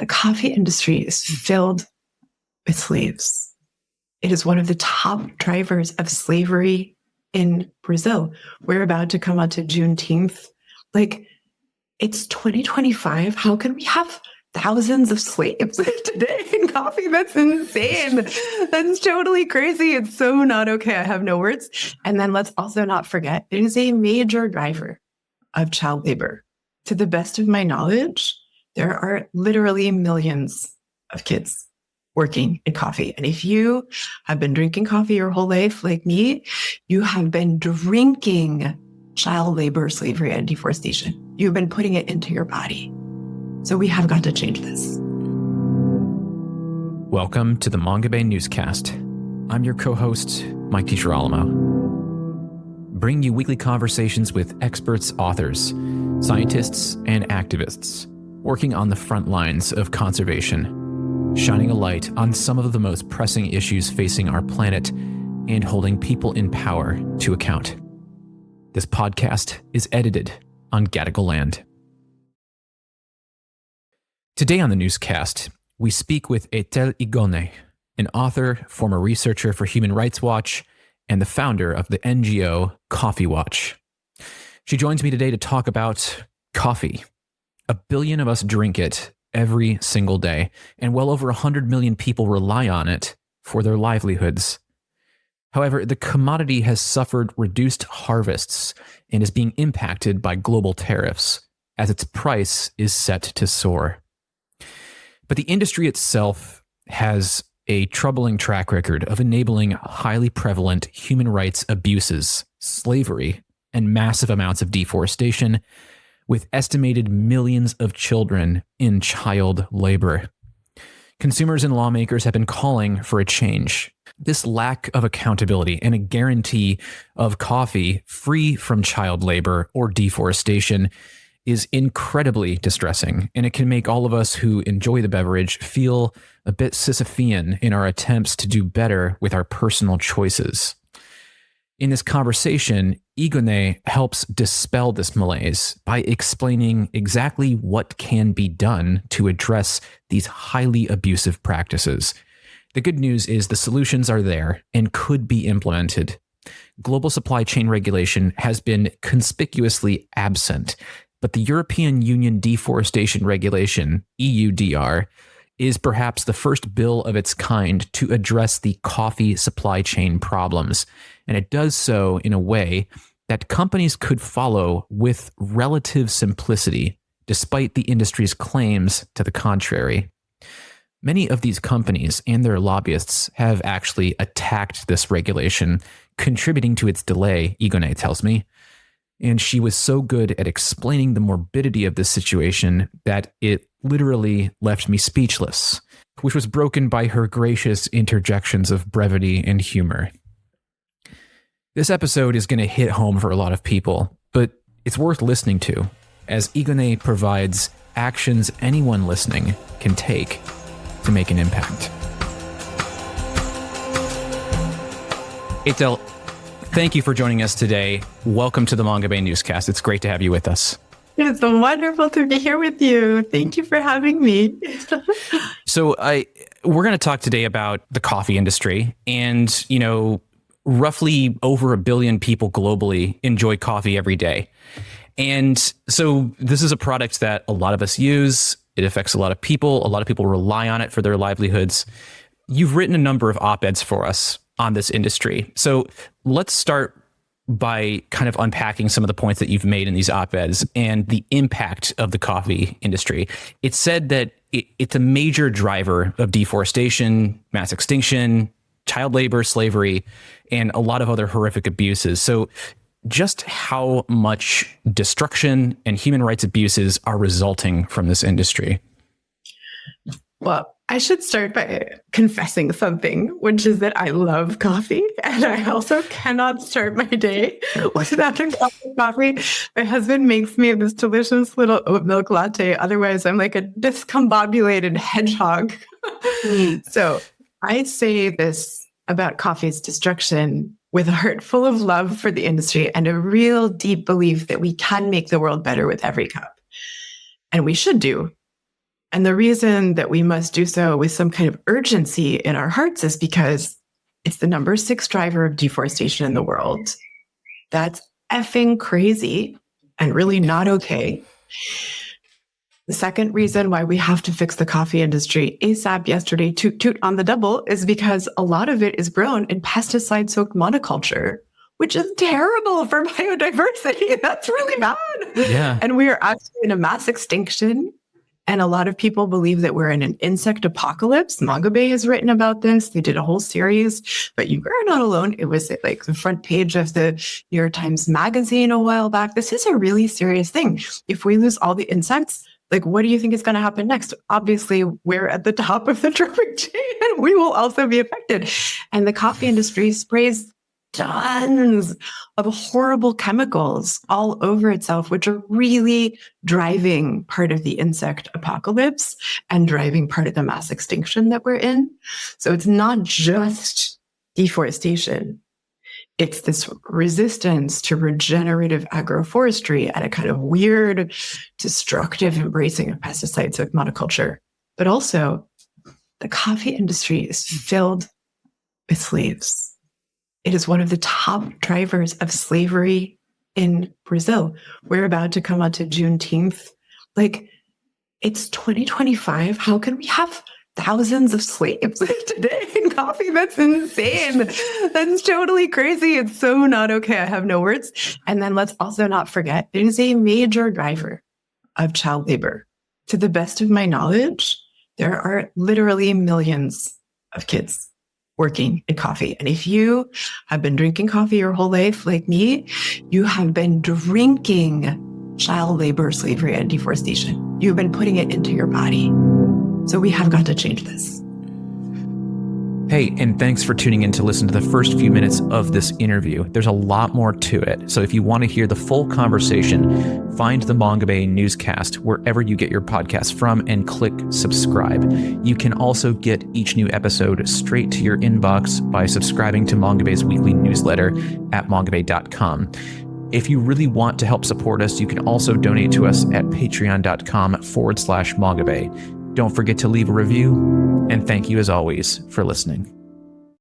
The coffee industry is filled with slaves. It is one of the top drivers of slavery in Brazil. We're about to come on to Juneteenth. Like, it's 2025. How can we have thousands of slaves today in coffee? That's insane. That's totally crazy. It's so not okay. I have no words. And then let's also not forget, it is a major driver of child labor. To the best of my knowledge, there are literally millions of kids working in coffee. And if you have been drinking coffee your whole life, like me, you have been drinking child labor, slavery, and deforestation. You've been putting it into your body. So we have got to change this. Welcome to the Mongabay Newscast. I'm your co-host, Mike DiGirolamo. Bring you weekly conversations with experts, authors, scientists, and activists working on the front lines of conservation, shining a light on some of the most pressing issues facing our planet and holding people in power to account. This podcast is edited on Gadigal land. Today on the newscast, we speak with Etelle Higonnet, an author, former researcher for Human Rights Watch, and the founder of the NGO Coffee Watch. She joins me today to talk about coffee. 1 billion of us drink it every single day, and well over 100 million people rely on it for their livelihoods. However, the commodity has suffered reduced harvests and is being impacted by global tariffs as its price is set to soar. But the industry itself has a troubling track record of enabling highly prevalent human rights abuses, slavery, and massive amounts of deforestation, with estimated millions of children in child labor. Consumers and lawmakers have been calling for a change. This lack of accountability and a guarantee of coffee free from child labor or deforestation is incredibly distressing, and it can make all of us who enjoy the beverage feel a bit Sisyphean in our attempts to do better with our personal choices. In this conversation, Higonnet helps dispel this malaise by explaining exactly what can be done to address these highly abusive practices. The good news is the solutions are there and could be implemented. Global supply chain regulation has been conspicuously absent, but the European Union Deforestation Regulation, EUDR, is perhaps the first bill of its kind to address the coffee supply chain problems, and it does so in a way that companies could follow with relative simplicity, despite the industry's claims to the contrary. Many of these companies and their lobbyists have actually attacked this regulation, contributing to its delay, Higonnet tells me. And she was so good at explaining the morbidity of this situation that it literally left me speechless, which was broken by her gracious interjections of brevity and humor. This episode is going to hit home for a lot of people, but it's worth listening to, as Higonnet provides actions anyone listening can take to make an impact. Etelle, thank you for joining us today. Welcome to the Mongabay Newscast. It's great to have you with us. It's wonderful to be here with you. Thank you for having me. So we're going to talk today about the coffee industry, and roughly over 1 billion people globally enjoy coffee every day. And so this is a product that a lot of us use. It affects a lot of people. A lot of people rely on it for their livelihoods. You've written a number of op-eds for us on this industry. So let's start by kind of unpacking some of the points that you've made in these op-eds and the impact of the coffee industry. It's said that it's a major driver of deforestation, mass extinction, child labor, slavery, and a lot of other horrific abuses. So just how much destruction and human rights abuses are resulting from this industry? Well, I should start by confessing something, which is that I love coffee, and I also cannot start my day without a cup of coffee. My husband makes me this delicious little oat milk latte. Otherwise, I'm like a discombobulated hedgehog. So I say this about coffee's destruction with a heart full of love for the industry and a real deep belief that we can make the world better with every cup. And we should do. And the reason that we must do so with some kind of urgency in our hearts is because it's the number 6 driver of deforestation in the world. That's effing crazy and really not okay. The second reason why we have to fix the coffee industry ASAP yesterday, toot toot on the double, is because a lot of it is grown in pesticide-soaked monoculture, which is terrible for biodiversity. That's really bad. Yeah. And we are actually in a mass extinction. And a lot of people believe that we're in an insect apocalypse. Mongabay has written about this. They did a whole series, but you are not alone. It was like the front page of the New York Times Magazine a while back. This is a really serious thing. If we lose all the insects, like, what do you think is going to happen next? Obviously, we're at the top of the trophic chain and we will also be affected. And the coffee industry sprays tons of horrible chemicals all over itself, which are really driving part of the insect apocalypse and driving part of the mass extinction that we're in. So it's not just deforestation. It's this resistance to regenerative agroforestry and a kind of weird, destructive embracing of pesticides with monoculture. But also, the coffee industry is filled with slaves. It is one of the top drivers of slavery in Brazil. We're about to come on to Juneteenth. Like, it's 2025. How can we have thousands of slaves today in coffee? That's insane. That's totally crazy. It's so not okay. I have no words. And then let's also not forget, it is a major driver of child labor. To the best of my knowledge, there are literally millions of kids working in coffee. And if you have been drinking coffee your whole life, like me, you have been drinking child labor, slavery, and deforestation. You've been putting it into your body. So we have got to change this. Hey, and thanks for tuning in to listen to the first few minutes of this interview. There's a lot more to it. So if you want to hear the full conversation, find the Mongabay Newscast wherever you get your podcasts from and click subscribe. You can also get each new episode straight to your inbox by subscribing to Mongabay's weekly newsletter at mongabay.com. If you really want to help support us, you can also donate to us at patreon.com/Mongabay. Don't forget to leave a review, and thank you as always for listening.